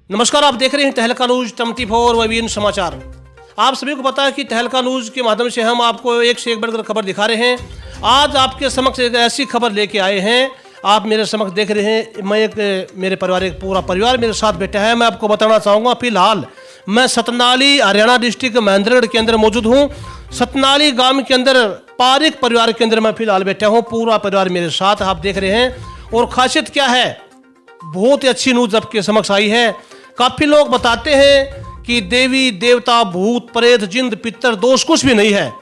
नमस्कार, आप देख रहे हैं तहलका न्यूज 24 ववीन समाचार। आप सभी को पता है कि तहलका न्यूज के माध्यम से हम आपको एक से एक बढ़कर खबर दिखा रहे हैं। आज आपके समक्ष एक ऐसी खबर लेके आए हैं, आप मेरे समक्ष देख रहे हैं। मेरे परिवार, एक पूरा परिवार मेरे साथ बैठा है। मैं आपको बताना चाहूँगा, फिलहाल मैं सतनाली हरियाणा डिस्ट्रिक्ट महेंद्रगढ़ के अंदर मौजूद हूँ। सतनाली गांव के अंदर पारिक परिवार के अंदर मैं फिलहाल बैठा हूँ। पूरा परिवार मेरे साथ आप देख रहे हैं। और खासियत क्या है, बहुत ही अच्छी न्यूज आपके समक्ष आई है। काफी लोग बताते हैं कि देवी देवता भूत प्रेत जिंद पितर दोष कुछ भी नहीं है,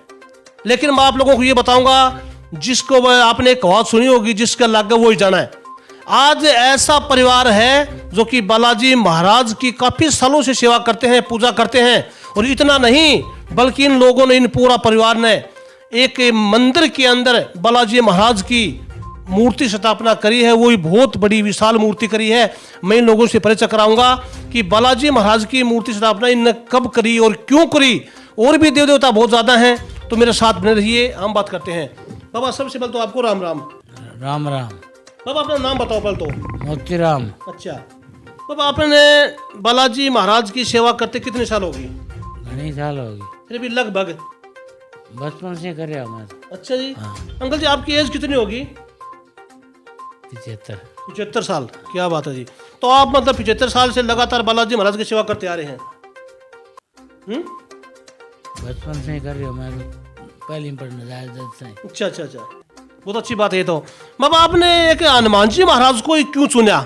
लेकिन मैं आप लोगों को ये बताऊंगा, जिसको आपने एक कहावत सुनी होगी, जिसका लग वो ही जाना है। आज ऐसा परिवार है जो कि बालाजी महाराज की काफी सालों से सेवा करते हैं, पूजा करते हैं। और इतना नहीं, बल्कि इन लोगों ने, इन पूरा परिवार ने एक मंदिर के अंदर बालाजी महाराज की मूर्ति स्थापना करी है। वो ही बहुत बड़ी विशाल मूर्ति करी है। मैं इन लोगों से परिचय कराऊंगा कि बालाजी महाराज की मूर्ति स्थापना इनने कब करी और क्यों करी। और भी देव देवता बहुत ज्यादा हैं, तो मेरे साथ बने रहिए, हम बात करते हैं। बाबा, सबसे पहले तो आपको राम राम। राम राम। बाबा, अपना नाम बताओ पहले तो। मोती राम। अच्छा बाबा, आपने बालाजी महाराज की सेवा करते कितने साल होगी? घनी साल होगी, फिर भी लगभग बचपन से करे मैं। अच्छा जी। हाँ। अंकल जी, आपकी एज कितनी होगी? 75। 75 साल। क्या बात है जी। तो आप मतलब 75 साल से लगातार बालाजी महाराज की सेवा करते आ रहे हैं? बचपन से कर रही हूँ मैं, पहले पढ़ने जाए से। अच्छा अच्छा अच्छा, बहुत अच्छी बात है ये तो। बाबा, आपने एक हनुमान जी महाराज को क्यों चुना?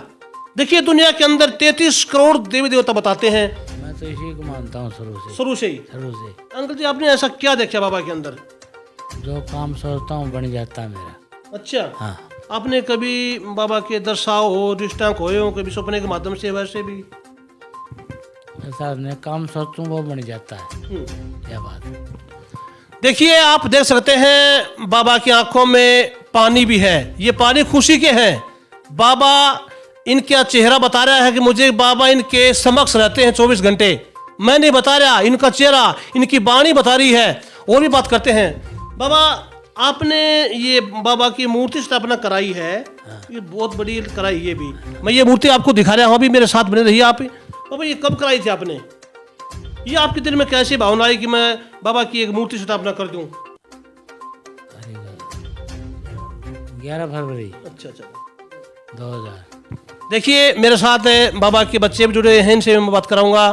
देखिए, दुनिया के अंदर 33 करोड़ देवी देवता बताते हैं। मैं तो इसी को मानता हूँ शुरू से। शुरू से ही? शुरू से। अंकल जी, आपने ऐसा क्या देखा बाबा के अंदर? जो काम सोचता हूँ बन जाता है मेरा। अच्छा। हाँ। आपने कभी बाबा के दर्शाव हो, दृष्टांत खोए हो कभी सपने के माध्यम से? वैसे भी ऐसा नहीं, काम सोचूं वो बन जाता है। क्या बात है। देखिए, आप देख सकते हैं बाबा की आंखों में पानी भी है। ये पानी खुशी के हैं। बाबा इनका चेहरा बता रहा है कि मुझे बाबा इनके समक्ष रहते हैं 24 घंटे। मैं नहीं बता रहा, इनका चेहरा, इनकी वाणी बता रही है। और भी बात करते हैं। बाबा, आपने ये बाबा की मूर्ति स्थापना कराई है। ये बहुत बड़ी कराई। ये भी मैं ये मूर्ति आपको दिखा रहा हूँ, अभी मेरे साथ बने रहिए आप। बाबा, ये कब कराई थी आपने? ये आपके दिल में कैसी भावना आई कि मैं बाबा की एक मूर्ति स्थापना कर दूं? 11 फरवरी। अच्छा अच्छा, 2000। देखिए, मेरे साथ बाबा के बच्चे भी जुड़े हैं, इनसे मैं बात कराऊंगा।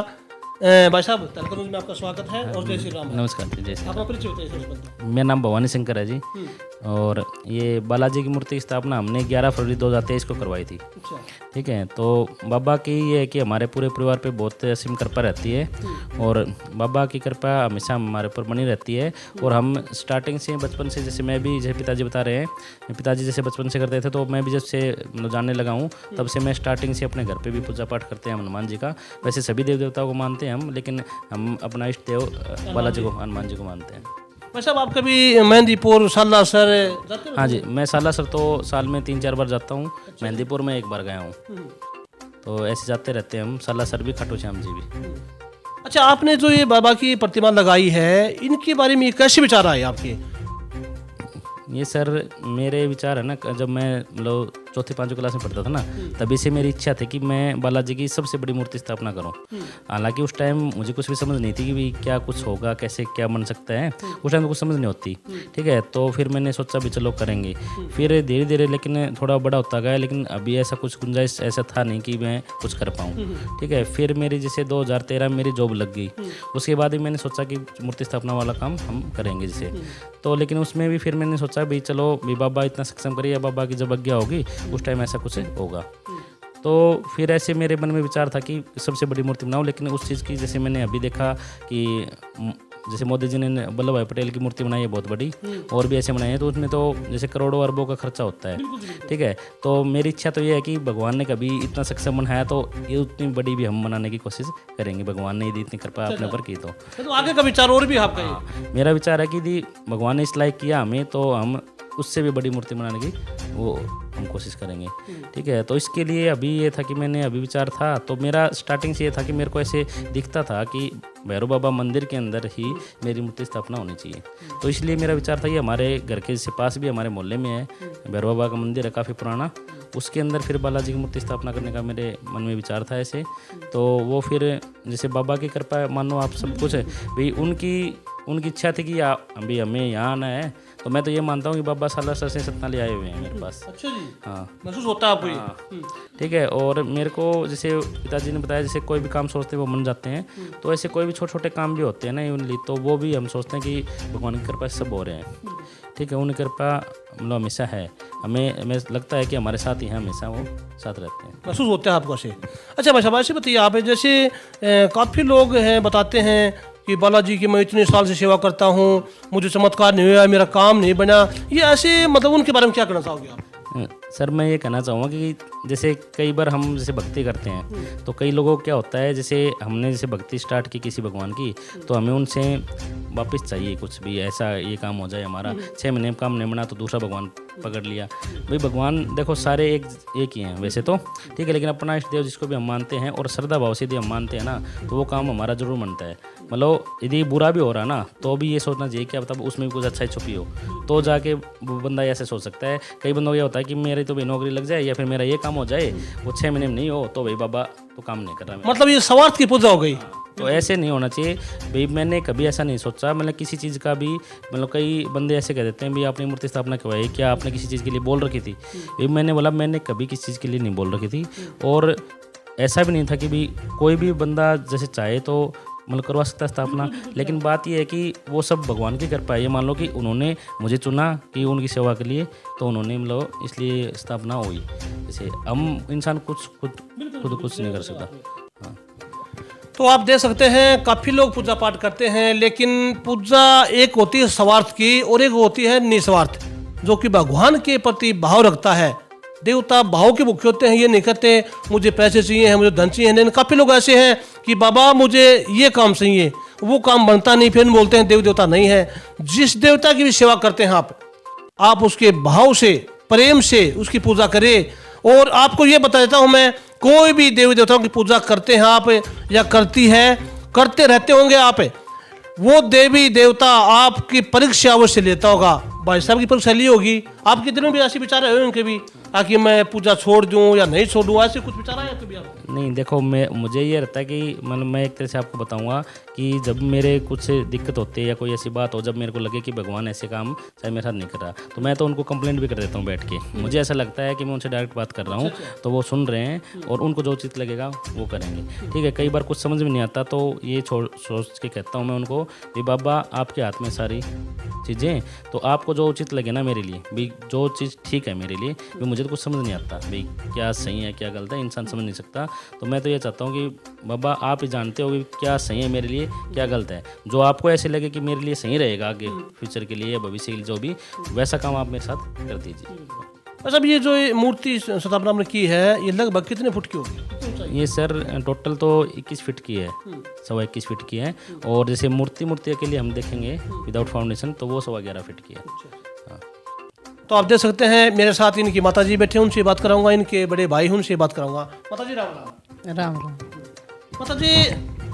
भाई साहब, तहलका न्यूज़ में आपका स्वागत है और जय श्री राम। नमस्कार जी। जय श्री आपका परिचय बताइए सबसे पहले। राम। मेरा नाम भवानी शंकर है जी। और ये बालाजी की मूर्ति की स्थापना हमने 11 फरवरी 2023 को करवाई थी। अच्छा। ठीक है। तो बाबा की ये है कि हमारे पूरे परिवार पे बहुत असीम कृपा रहती है और बाबा की कृपा हमेशा हमारे ऊपर बनी रहती है। और हम स्टार्टिंग से, बचपन से, जैसे मैं भी, जैसे पिताजी बता रहे हैं, पिताजी जैसे बचपन से करते थे, तो मैं भी जब से जानने लगा हूँ तब से मैं स्टार्टिंग से अपने घर पे भी पूजा पाठ करते हैं हनुमान जी का। वैसे सभी देव देवताओं को मानते हैं हम, लेकिन हम अपना इष्ट देव बालाजी को, हनुमान जी को मानते हैं। भाई साहब, आप कभी मेहंदीपुर, सालासर जाते हो? हाँ जी, मैं सालासर तो साल में 3-4 बार जाता हूँ। मेहंदीपुर में 1 बार गया हूँ। तो ऐसे जाते रहते हैं हम। सालासर भी, खाटू श्याम जी भी। अच्छा, आपने जो ये बाबा की प्रतिमा लगाई है, इनके बारे में कैसे विचार आए आपके? ये सर मेरे विचार है ना, जब मैं मतलब 4th-5वीं क्लास में पढ़ता था ना, तभी से मेरी इच्छा थी कि मैं बालाजी की सबसे बड़ी मूर्ति स्थापना करूं। हालांकि उस टाइम मुझे कुछ भी समझ नहीं थी कि भी क्या कुछ होगा, कैसे क्या बन सकता है। उस टाइम तो कुछ समझ नहीं होती। ठीक है। तो फिर मैंने सोचा भी चलो करेंगे। फिर धीरे धीरे लेकिन थोड़ा बड़ा होता गया, लेकिन अभी ऐसा कुछ गुंजाइश ऐसा था नहीं कि मैं कुछ कर पाऊँ। ठीक है। फिर मेरी जैसे 2013 में मेरी जॉब लग गई। उसके बाद ही मैंने सोचा कि मूर्ति स्थापना वाला काम हम करेंगे जैसे। तो लेकिन उसमें भी फिर मैंने सोचा भी चलो भी बाबा इतना सक्षम करिए, बाबा की जब आज्ञा होगी उस टाइम ऐसा कुछ होगा। तो फिर ऐसे मेरे मन में विचार था कि सबसे बड़ी मूर्ति बनाऊं। लेकिन उस चीज़ की, जैसे मैंने अभी देखा कि जैसे मोदी जी ने वल्लभ भाई पटेल की मूर्ति बनाई है बहुत बड़ी, और भी ऐसे बनाई है, तो उसमें तो जैसे करोड़ों अरबों का खर्चा होता है। ठीक है। तो मेरी इच्छा तो ये है कि भगवान ने कभी इतना सक्षम बनाया तो ये उतनी बड़ी भी हम बनाने की कोशिश करेंगे। भगवान ने यदि इतनी कृपा अपने ऊपर की तो आगे का विचार और भी आपका ये? मेरा विचार है कि यदि भगवान ने इस लायक किया हमें, तो हम उससे भी बड़ी मूर्ति बनाने की वो हम कोशिश करेंगे। ठीक है, तो इसके लिए अभी ये था कि मैंने अभी विचार था, तो मेरा स्टार्टिंग से ये था कि मेरे को ऐसे दिखता था कि भैरव बाबा मंदिर के अंदर ही मेरी मूर्ति स्थापना होनी चाहिए। तो इसलिए मेरा विचार था कि हमारे घर के जैसे पास भी हमारे मोहल्ले में है भैरव बाबा का मंदिर है काफ़ी पुराना, उसके अंदर फिर बालाजी की मूर्ति स्थापना करने का मेरे मन में विचार था ऐसे। तो वो फिर जैसे बाबा की कृपा मानो आप सब कुछ है भाई, उनकी इच्छा थी कि अभी हमें यहाँ आना है, तो मैं तो ये मानता हूँ कि बाबा साला सर से सतना ले आए हुए हैं मेरे पास। अच्छा जी, हाँ महसूस होता है आपको ये? ठीक है, और मेरे को जैसे पिताजी ने बताया जैसे कोई भी काम सोचते हैं वो मन जाते हैं, तो ऐसे कोई भी छोटे छोटे काम भी होते हैं ना इवनली, तो वो भी हम सोचते हैं कि भगवान की कृपा से सब हो रहे हैं। ठीक है, उनकी कृपा मतलब हमेशा है, हमें लगता है कि हमारे साथ ही हैं, हमेशा वो साथ रहते हैं। महसूस होता है आपको ऐसे? अच्छा भाई साहब, ऐसे बताइए आप, जैसे काफ़ी लोग हैं बताते हैं कि बालाजी की मैं इतने साल से सेवा करता हूँ, मुझे चमत्कार नहीं हुआ, मेरा काम नहीं बना, ये ऐसे मतलब उनके बारे में क्या कहना चाहोगे आप? सर मैं ये कहना चाहूँगा कि जैसे कई बार हम जैसे भक्ति करते हैं तो कई लोगों को क्या होता है, जैसे हमने जैसे भक्ति स्टार्ट की किसी भगवान की, तो हमें उनसे वापस चाहिए कुछ भी ऐसा ये काम हो जाए हमारा, 6 महीने में काम नहीं बना तो दूसरा भगवान पकड़ लिया। भाई भगवान देखो सारे एक ही हैं वैसे तो, ठीक है, लेकिन अपना इष्ट देव जिसको भी हम मानते हैं और श्रद्धा भाव से यदि हम मानते हैं ना, तो वो काम हमारा जरूर बनता है। मतलब यदि बुरा भी हो रहा ना, तो भी ये सोचना चाहिए कि अब उसमें भी कुछ अच्छा ही छुपी हो, तो जाके वो बंदा ऐसे सोच सकता है। कई बंदों को ये होता है कि मेरी तो भाई नौकरी लग जाए या फिर मेरा ये काम हो जाए, वो 6 महीने में नहीं हो तो भाई बाबा तो काम नहीं कर रहा मेरा। मतलब ये स्वार्थ की पूजा हो गई। तो ऐसे नहीं होना चाहिए भाई, मैंने कभी ऐसा नहीं सोचा, मतलब किसी चीज़ का भी, मतलब कई बंदे ऐसे कह देते हैं भाई आपने मूर्ति स्थापना करवाई, क्या आपने किसी चीज़ के लिए बोल रखी थी? भाई मैंने बोला मैंने कभी किसी चीज़ के लिए नहीं बोल रखी थी, और ऐसा भी नहीं था कि भाई कोई भी बंदा जैसे चाहे तो मतलब करवा सकता है स्थापना, लेकिन बात यह है कि वो सब भगवान की कृपा है। ये मान लो कि उन्होंने मुझे चुना कि उनकी सेवा के लिए, तो उन्होंने मतलब इसलिए स्थापना हुई। जैसे हम इंसान खुद कुछ नहीं कर सकता। हाँ, तो आप देख सकते हैं काफ़ी लोग पूजा पाठ करते हैं, लेकिन पूजा एक होती है स्वार्थ की और एक होती है निस्वार्थ, जो कि भगवान के प्रति भाव रखता है। देवता भाव के भूखे होते हैं, ये नहीं कहते मुझे पैसे चाहिए, मुझे धन चाहिए। नहीं, काफ़ी लोग ऐसे हैं कि बाबा मुझे ये काम चाहिए, वो काम बनता नहीं, फिर बोलते हैं देव देवता नहीं है। जिस देवता की भी सेवा करते हैं आप उसके भाव से, प्रेम से उसकी पूजा करें। और आपको ये बता देता हूँ मैं, कोई भी देवी देवताओं की पूजा करते हैं आप या करते रहते होंगे आप, वो देवी देवता आपकी परीक्षा अवश्य लेता होगा। भाई साहब की परीक्षा ली होगी, आपके दिल में भी ऐसे विचार आए उनके भी कि मैं पूजा छोड़ दूं या नहीं छोड़ूं, ऐसे कुछ विचार आए कभी आपको? नहीं देखो, मुझे ये रहता है कि मतलब मैं एक तरह से आपको बताऊंगा कि जब मेरे कुछ दिक्कत होती है या कोई ऐसी बात हो, जब मेरे को लगे कि भगवान ऐसे काम शायद मेरे साथ नहीं कर रहा, तो मैं तो उनको कंप्लेंट भी कर देता हूँ बैठ के। मुझे ऐसा लगता है कि मैं उनसे डायरेक्ट बात कर रहा हूँ, तो वो सुन रहे हैं और उनको जो उचित लगेगा वो करेंगे। ठीक है, कई बार कुछ समझ में नहीं आता तो ये सोच के कहता हूँ मैं उनको कि बाबा आपके हाथ में सारी चीज़ें, तो आपको जो उचित लगे ना मेरे लिए भी, जो चीज़ ठीक है मेरे लिए भी, मुझे तो कुछ समझ नहीं आता भाई क्या सही है क्या गलत है, इंसान समझ नहीं सकता। तो मैं तो ये चाहता हूँ कि बाबा आप ही जानते हो कि क्या सही है मेरे लिए क्या गलत है, जो आपको ऐसे लगे कि मेरे लिए सही रहेगा आगे फ्यूचर के लिए या भविष्य के लिए, जो भी वैसा काम आप मेरे साथ कर दीजिए। अच्छा, ये जो मूर्ति स्थापना आपने की है, ये लगभग कितने फुट की होगी? ये सर टोटल तो 21 फीट की है, 21.25 फीट की है। और जैसे मूर्ति के लिए हम देखेंगे विदाउट फाउंडेशन, तो वो 11.25 फीट की है। हाँ। तो आप देख सकते हैं मेरे साथ इनकी माता जी बैठे, उनसे बात कराऊंगा, इनके बड़े भाई उनसे बात कराऊंगा। माता जी राम राम। राम राम। माता जी,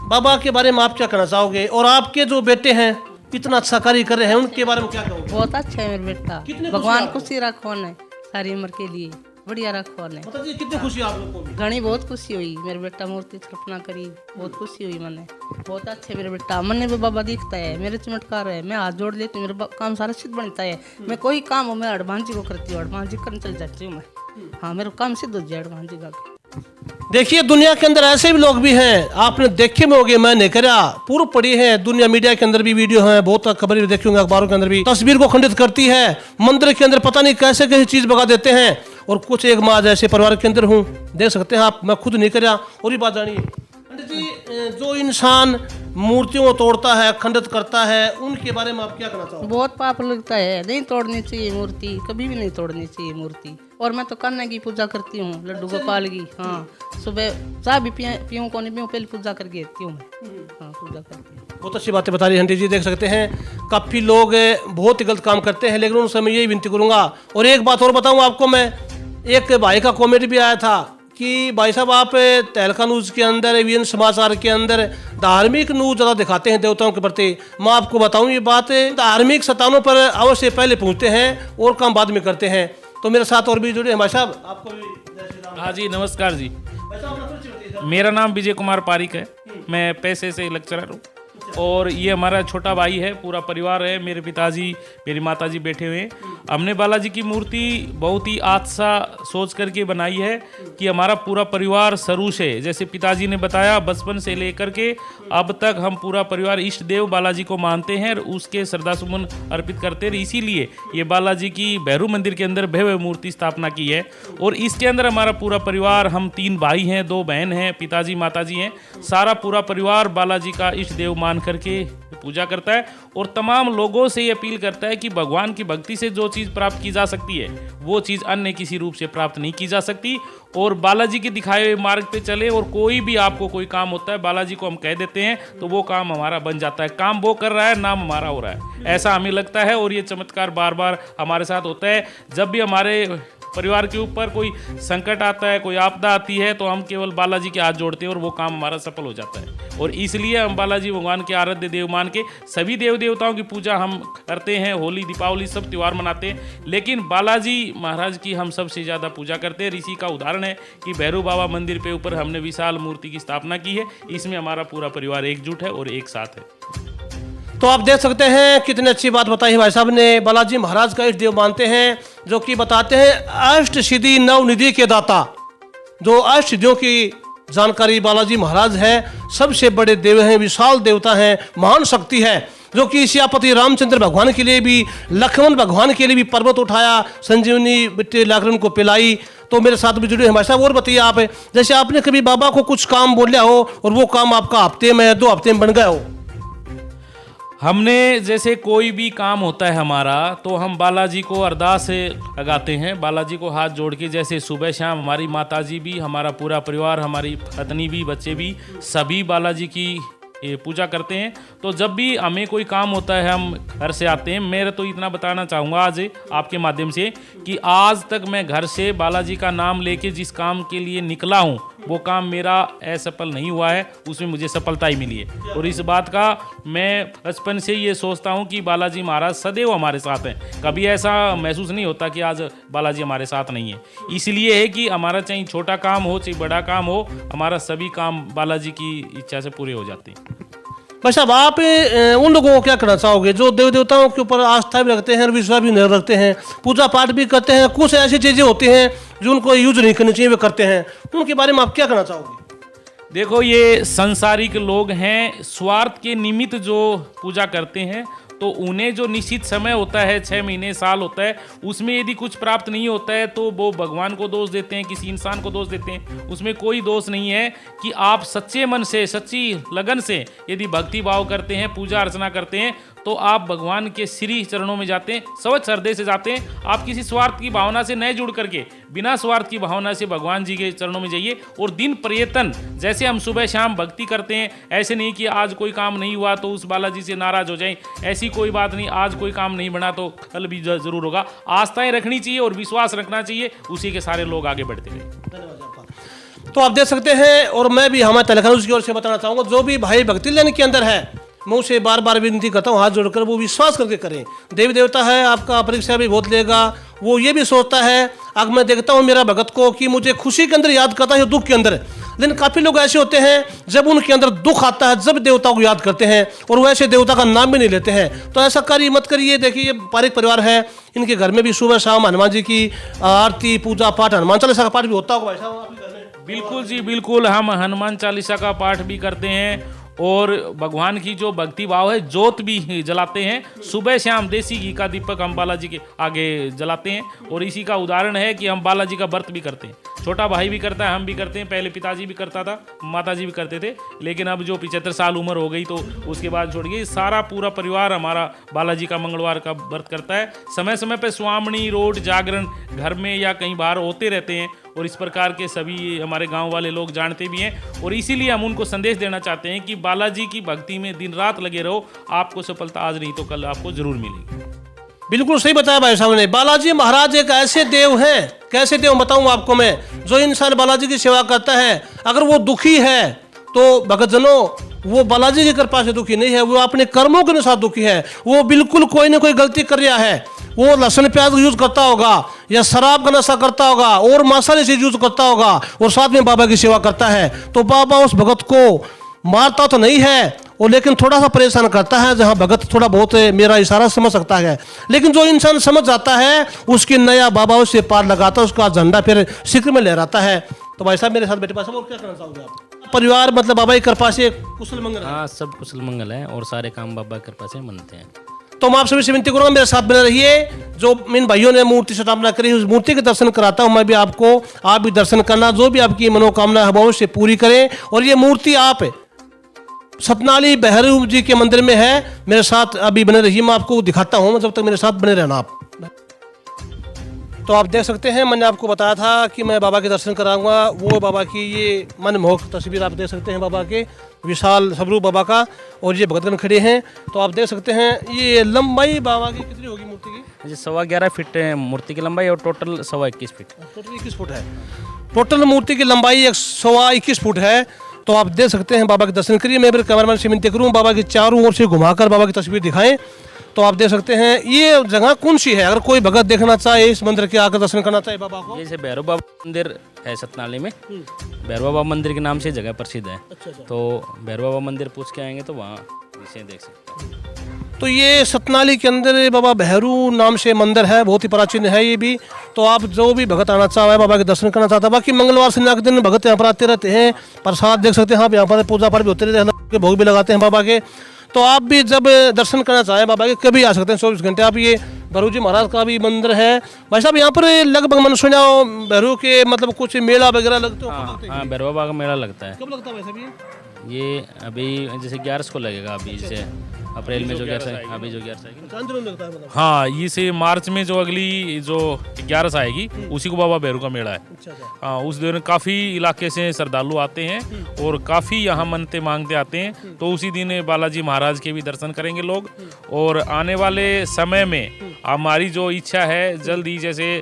बाबा के बारे में आप क्या कहना चाहोगे, और आपके जो बेटे हैं इतना अच्छा कार्य कर रहे हैं, उनके बारे में क्या कहोगे? बहुत अच्छा है मेरा बेटा, भगवान खुशी रखो ने सारी उम्र के लिए, बढ़िया रखो ने। माता जी कितनी खुशी आप लोग को भी? घनी बहुत खुशी हुई, मेरे बेटा मूर्ति स्थापना करी, बहुत खुशी हुई मने। बहुत अच्छे मेरे बेटा, मने भी बाबा दिखता है, मेरे चमत्कार है, मैं हाथ जोड़ लेती हूँ, मेरा काम सारा सिद्ध बनता है। मैं कोई काम हो मैं हनुमान जी को करती हूँ, हनुमान जी करने चल जाती हूँ मैं। हाँ, मेरा काम सिद्ध हो जाए हनुमान जी का। देखिए, दुनिया के अंदर ऐसे भी लोग भी हैं, आपने देखे में होंगे, मैं नहीं करा, पूर्व पड़ी है दुनिया, मीडिया के अंदर भी वीडियो है, बहुत खबर भी देखी होंगे, अखबारों के अंदर भी। तस्वीर को खंडित करती है, मंदिर के अंदर पता नहीं कैसे कैसे चीज भगा देते हैं। और कुछ एक माँ जैसे परिवार के अंदर हूँ, देख सकते हैं आप, मैं खुद नहीं करा। और ये बात जानिए पंडित जी, जो इंसान मूर्तियों को तोड़ता है, खंडित करता है, उनके बारे में आप क्या कहना चाहोगे? बहुत पाप लगता है, नहीं तोड़नी चाहिए मूर्ति, कभी भी नहीं तोड़नी चाहिए मूर्ति। और मैं तो कन्या की पूजा करती हूँ, लड्डू गोपाल की। हाँ, सुबह चाय भी पीऊँ को नहीं पीऊँ, पहले पूजा करके आती हूँ मैं। हाँ, पूजा करती हूँ। बहुत अच्छी बातें बता रही हैं जी। देख सकते हैं काफ़ी लोग बहुत ही गलत काम करते हैं, लेकिन उन समय यही विनती करूंगा। और एक बात और बताऊं आपको मैं, एक भाई का कमेंट भी आया था कि भाई साहब आप तहलका न्यूज़ के अंदर, एवीएन समाचार के अंदर धार्मिक न्यूज़ ज़्यादा दिखाते हैं देवताओं के प्रति। मैं आपको बताऊं ये बात, धार्मिक स्थानों पर अवश्य पहले पहुंचते हैं और काम बाद में करते हैं। तो मेरे साथ और भी जुड़े हैं भाई साहब, आपको भी जय श्री राम। हाँ जी, नमस्कार जी। भाई साहब, अपना परिचय बताइए सर। मेरा नाम विजय कुमार पारिक है, मैं पैसे से लेक्चरर हूँ और ये हमारा छोटा भाई है, पूरा परिवार है, मेरे पिताजी मेरी माताजी बैठे हुए हैं। हमने बालाजी की मूर्ति बहुत ही आशा सोच करके बनाई है कि हमारा पूरा परिवार शुरू से, जैसे पिताजी ने बताया, बचपन से लेकर के अब तक हम पूरा परिवार इष्ट देव बालाजी को मानते हैं और उसके श्रद्धासुमन अर्पित करते हैं। इसीलिए ये बालाजी की भैरू मंदिर के अंदर भव्य मूर्ति स्थापना की है और इसके अंदर हमारा पूरा परिवार, हम 3 भाई हैं, 2 बहन हैं, पिताजी माताजी हैं, सारा पूरा परिवार बालाजी का इष्ट देव मान करके पूजा करता है और तमाम लोगों से ये अपील करता है कि भगवान की भक्ति से जो चीज़ प्राप्त की जा सकती है वो चीज़ अन्य किसी रूप से प्राप्त नहीं की जा सकती। और बालाजी के दिखाए हुए मार्ग पे चले और कोई भी आपको कोई काम होता है, बालाजी को हम कह देते हैं तो वो काम हमारा बन जाता है। काम वो कर रहा है, नाम हमारा हो रहा है, ऐसा हमें लगता है। और ये चमत्कार बार बार हमारे साथ होता है। जब भी हमारे परिवार के ऊपर कोई संकट आता है, कोई आपदा आती है, तो हम केवल बालाजी के हाथ जोड़ते हैं और वो काम हमारा सफल हो जाता है। और इसलिए हम बालाजी भगवान के आराध्य देव मान के सभी देव देवताओं की पूजा हम करते हैं, होली दीपावली सब त्यौहार मनाते हैं, लेकिन बालाजी महाराज की हम सबसे ज़्यादा पूजा करते हैं। इसी का उदाहरण है कि भैरू बाबा मंदिर पे ऊपर हमने विशाल मूर्ति की स्थापना की है। इसमें हमारा पूरा परिवार एकजुट है और एक साथ है। तो आप देख सकते हैं कितनी अच्छी बात बताई है भाई साहब ने। बालाजी महाराज का इष्ट देव मानते हैं, जो कि बताते हैं अष्ट सिद्धि नवनिधि के दाता। जो अष्ट सिद्धियों की जानकारी बालाजी महाराज है, सबसे बड़े देव हैं, विशाल देवता हैं, महान शक्ति है, जो कि सियापति रामचंद्र भगवान के लिए भी, लक्ष्मण भगवान के लिए भी पर्वत उठाया, संजीवनी मिट्टी लाकर को पिलाई। तो मेरे साथ भी जुड़े हैं भाई साहब। और बताइए आप, जैसे आपने कभी बाबा को कुछ काम बोला हो और वो काम आपका हफ्ते में 2 हफ्ते में बन गया हो? हमने जैसे कोई भी काम होता है हमारा, तो हम बालाजी को अरदास से लगाते हैं, बालाजी को हाथ जोड़ के। जैसे सुबह शाम हमारी माताजी भी, हमारा पूरा परिवार, हमारी पत्नी भी, बच्चे भी, सभी बालाजी की पूजा करते हैं। तो जब भी हमें कोई काम होता है, हम घर से आते हैं। मैं तो इतना बताना चाहूँगा आज आपके माध्यम से कि आज तक मैं घर से बालाजी का नाम लेके जिस काम के लिए निकला हूँ, वो काम मेरा असफल नहीं हुआ है, उसमें मुझे सफलता ही मिली है। और इस बात का मैं बचपन से ये सोचता हूँ कि बालाजी महाराज सदैव हमारे साथ हैं। कभी ऐसा महसूस नहीं होता कि आज बालाजी हमारे साथ नहीं है। इसलिए है कि हमारा चाहे छोटा काम हो चाहे बड़ा काम हो, हमारा सभी काम बालाजी की इच्छा से पूरे हो जाते हैं। भाई साहब, आप उन लोगों को क्या कहना चाहोगे जो देव देवताओं के ऊपर आस्था भी रखते हैं और विश्वास भी नहीं रखते हैं, पूजा पाठ भी करते हैं, कुछ ऐसी चीज़ें होती हैं जो उनको यूज नहीं करनी चाहिए वे करते हैं, उनके बारे में आप क्या कहना चाहोगे? देखो, ये संसारिक लोग हैं, स्वार्थ के निमित्त जो पूजा करते हैं, तो उन्हें जो निश्चित समय होता है, 6 महीने साल होता है, उसमें यदि कुछ प्राप्त नहीं होता है तो वो भगवान को दोष देते हैं, किसी इंसान को दोष देते हैं। उसमें कोई दोष नहीं है कि आप सच्चे मन से, सच्ची लगन से यदि भक्ति भाव करते हैं, पूजा अर्चना करते हैं, तो आप भगवान के श्री चरणों में जाते हैं, स्वच्छ हृदय से जाते हैं। आप किसी स्वार्थ की भावना से न जुड़ करके बिना स्वार्थ की भावना से भगवान जी के चरणों में जाइए। और दिन पर्यटन जैसे हम सुबह शाम भक्ति करते हैं, ऐसे नहीं कि आज कोई काम नहीं हुआ तो उस बालाजी से नाराज हो जाएं, ऐसी कोई बात नहीं। आज कोई काम नहीं बना तो कल भी जरूर होगा। आस्थाएं रखनी चाहिए और विश्वास रखना चाहिए, उसी के सारे लोग आगे बढ़ते गए। तो आप देख सकते हैं, और मैं भी हमारे तहलका न्यूज़ की ओर से बताना चाहूँगा, जो भी भाई भक्ति लेने के अंदर है, मैं उसे बार बार विनती करता हूँ हाथ जोड़कर वो विश्वास करके करें। देवी देवता है, आपका परीक्षा भी बहुत लेगा। वो ये भी सोचता है, अगर मैं देखता हूँ मेरा भगत को कि मुझे खुशी के अंदर याद करता है दुख के अंदर, लेकिन काफ़ी लोग ऐसे होते हैं जब उनके अंदर दुख आता है जब देवता को याद करते हैं और वैसे देवता का नाम भी नहीं लेते हैं। तो ऐसा करिए मत करिए। देखिए, ये पारिक परिवार है, इनके घर में भी सुबह शाम हनुमान जी की आरती, पूजा पाठ, हनुमान चालीसा का पाठ भी होता होगा भाई साहब आपके घर में? बिल्कुल जी, बिल्कुल। हम हनुमान चालीसा का पाठ भी करते हैं और भगवान की जो भक्ति भाव है, जोत भी जलाते हैं। सुबह शाम देसी घी का दीपक हम बालाजी के आगे जलाते हैं। और इसी का उदाहरण है कि हम बालाजी का व्रत भी करते हैं। छोटा भाई भी करता है, हम भी करते हैं। पहले पिताजी भी करता था, माताजी भी करते थे, लेकिन अब जो 75 साल उम्र हो गई तो उसके बाद छोड़ गई। सारा पूरा परिवार हमारा बालाजी का मंगलवार का व्रत करता है। समय समय पर स्वामणी, रोड, जागरण घर में या कहीं बाहर होते रहते हैं और इस प्रकार के सभी हमारे गांव वाले लोग जानते भी हैं। और इसीलिए हम उनको संदेश देना चाहते हैं कि बालाजी की भक्ति में दिन रात लगे रहो, आपको सफलता आज नहीं तो कल आपको जरूर मिलेगी। बिल्कुल सही बताया भाई साहब ने। बालाजी महाराज एक ऐसे देव हैं कैसे थे वो बताऊँ आपको मैं। जो इंसान बालाजी की सेवा करता है, अगर वो दुखी है तो भगतजनों वो बालाजी की कृपा से दुखी नहीं है, वो अपने कर्मों के अनुसार दुखी है। वो बिल्कुल कोई ना कोई गलती कर रहा है, वो लहसुन प्याज यूज करता होगा या शराब का नशा करता होगा और मसाले से यूज करता होगा और साथ में बाबा की सेवा करता है, तो बाबा उस भगत को मारता तो नहीं है और लेकिन थोड़ा सा परेशान करता है, जहाँ भगत थोड़ा बहुत मेरा इशारा समझ सकता है। लेकिन जो इंसान समझ जाता है उसकी नया बाबा उससे पार लगाता है, उसका झंडा फिर सिक्र में लहराता है। तो भाई साहब मेरे साथ बैठे, भाई साहब और क्या कहना चाहोगे आप? परिवार मतलब बाबा की कृपा से कुशल मंगल है? हाँ, सब कुशल मंगल है और सारे काम बाबा की कृपा से मनते हैं। तो मैं आप सभी से विनती करूंगा मेरे साथ बने रहिए। जो इन भाइयों ने मूर्ति स्थापना करी उस मूर्ति के दर्शन कराता हूं मैं भी आपको, आप भी दर्शन करना, जो भी आपकी मनोकामना है वो से पूरी करें। और ये मूर्ति आप सतनाली भैरव जी के मंदिर में है। मेरे साथ अभी बने रहिए, मैं आपको दिखाता हूँ, जब तक मेरे साथ बने रहना आप। तो आप देख सकते हैं, मैंने आपको बताया था कि मैं बाबा के दर्शन कराऊंगा। वो बाबा की ये मनमोहक तस्वीर आप देख सकते हैं बाबा के, विशाल स्वरूप बाबा का, और ये भगतगण खड़े हैं। तो आप देख सकते हैं ये लंबाई बाबा की कितनी होगी मूर्ति की? जी 11.25 फीट है मूर्ति की लंबाई और टोटल 21.25 फीट। टोटल 21 फुट है। टोटल मूर्ति की लंबाई 21 फुट है। तो आप देख सकते हैं, बाबा के दर्शन करिए। मैं फिर कैमरामैन से विनती करूँ बाबा की चारों ओर से घुमाकर बाबा की तस्वीर दिखाएं। तो आप देख सकते हैं ये जगह कौन सी है, अगर कोई भगत देखना चाहे इस मंदिर के आकर दर्शन करना चाहे बाबा को? जैसे भैरव बाबा मंदिर है सतनाली में, भैरव बाबा मंदिर के नाम से जगह प्रसिद्ध है। तो भैरव बाबा मंदिर पूछ के आएंगे तो वहाँ इसे देख सकते हैं। तो ये सतनाली के अंदर बाबा भैरू नाम से मंदिर है, बहुत ही प्राचीन है ये भी। तो आप जो भी भगत आना चाहे, बाबा के दर्शन करना चाहता है, बाकी मंगलवार संध्या के दिन भगत यहाँ पर आते रहते हैं, प्रसाद देख सकते हैं आप, यहाँ पर पूजा पाठ भी होते रहते हैं, भोग भी लगाते हैं बाबा के। तो आप भी जब दर्शन करना चाहें बाबा के कभी आ सकते हैं, 24 घंटे। आप ये भैरू जी महाराज का भी मंदिर है भाई साहब। यहाँ पर लगभग मैंने सुना भैरू के मतलब कुछ मेला वगैरह लगते हो? हाँ, भैरव बाबा का मेला लगता है। कब लगता है भाई साहब ये अभी जैसे 11 को लगेगा, अभी जैसे अप्रैल में जो 11 है, अभी जो 11 है। लगता है मतलब? हाँ, इसे मार्च में जो अगली जो 11 आएगी उसी को बाबा भैरू का मेला है। हाँ, उस दिन काफ़ी इलाके से श्रद्धालु आते हैं और काफ़ी यहाँ मनते मांगते आते हैं। तो उसी दिन बालाजी महाराज के भी दर्शन करेंगे लोग। और आने वाले समय में हमारी जो इच्छा है, जल्द ही जैसे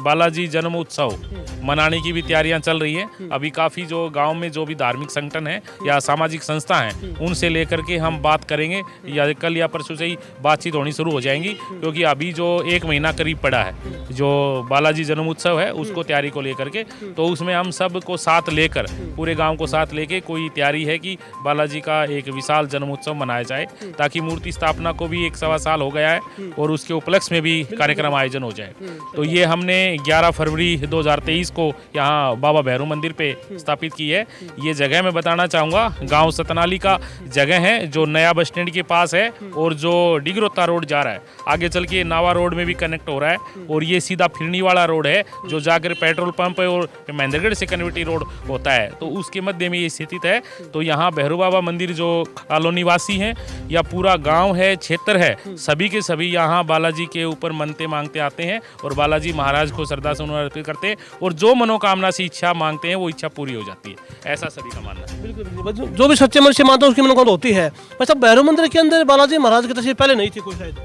बालाजी जन्म उत्सव मनाने की भी तैयारियां चल रही है। अभी काफ़ी जो गांव में जो भी धार्मिक संगठन है या सामाजिक संस्था हैं उनसे लेकर के हम बात करेंगे, या कल या परसों से ही बातचीत होनी शुरू हो जाएंगी। क्योंकि अभी जो 1 महीना करीब पड़ा है जो बालाजी जन्म उत्सव है उसको तैयारी को लेकर के, तो उसमें हम सब को साथ लेकर, पूरे गांव को साथ लेके कोई तैयारी है कि बालाजी का एक विशाल जन्म उत्सव मनाया जाए, ताकि मूर्ति स्थापना को भी 1 साल हो गया है और उसके उपलक्ष्य में भी कार्यक्रम आयोजन हो जाए। तो ये हमने 11 फरवरी 2023 को यहाँ बाबा भैरू मंदिर पे स्थापित की है। ये जगह मैं बताना चाहूँगा, गाँव सतनाली का जगह है जो नया बस स्टैंड के पास है और जो डिगरोता रोड जा रहा है, आगे चल के नावा रोड में भी कनेक्ट हो रहा है। और ये सीधा फिरनी वाला रोड है जो जाकर पेट्रोल पंप और महेंद्रगढ़ से कन्वर्टी रोड होता है, तो उसके मध्य में ये स्थित है। तो यहाँ भैरू बाबा मंदिर जो कॉलोनी वासी हैं या पूरा गांव है, क्षेत्र है, सभी के सभी यहाँ बालाजी के ऊपर मनते मांगते आते हैं और बालाजी महाराज को श्रद्धा से अर्पित करते हैं और जो मनोकामना से इच्छा मांगते हैं वो इच्छा पूरी हो जाती है। ऐसा सभी का मानना है। बिल्कुल, जो भी सच्चे मन से मानता है उसकी मनोकामना होती है। वैसे भैरू मंदिर के अंदर बालाजी महाराज की तस्वीर पहले नहीं थी कोई शायद?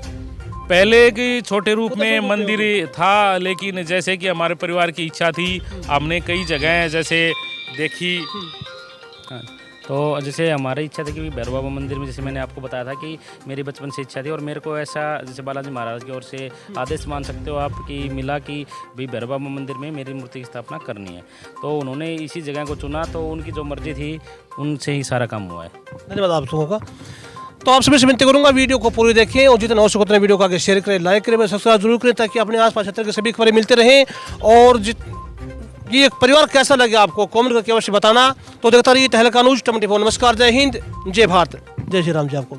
पहले के छोटे रूप में मंदिर था, लेकिन जैसे कि हमारे परिवार की इच्छा थी, हमने कई जगह जैसे देखी। हाँ, तो जैसे हमारी इच्छा थी कि भैरव बाबा मंदिर में, जैसे मैंने आपको बताया था कि मेरी बचपन से इच्छा थी और मेरे को ऐसा जैसे बालाजी महाराज की ओर से आदेश मान सकते हो आप कि मिला कि भाई भैरव बाबा मंदिर में मेरी मूर्ति की स्थापना करनी है। तो उन्होंने इसी जगह को चुना, तो उनकी जो मर्जी थी उनसे ही सारा काम हुआ है। धन्यवाद आप सबों का। तो आप सभी से विनती करूंगा वीडियो को पूरी देखें और जितना हो सके उतना वीडियो को आगे शेयर करें, लाइक करें, सब्सक्राइब जरूर करें, ताकि अपने आसपास क्षेत्र के सभी खबरें मिलते रहें। और ये परिवार कैसा लगे आपको कमेंट करके अवश्य बताना। तो देखता रहिए तहलका न्यूज़ 24। नमस्कार, जय हिंद, जय भारत, जय श्री राम जी आपको।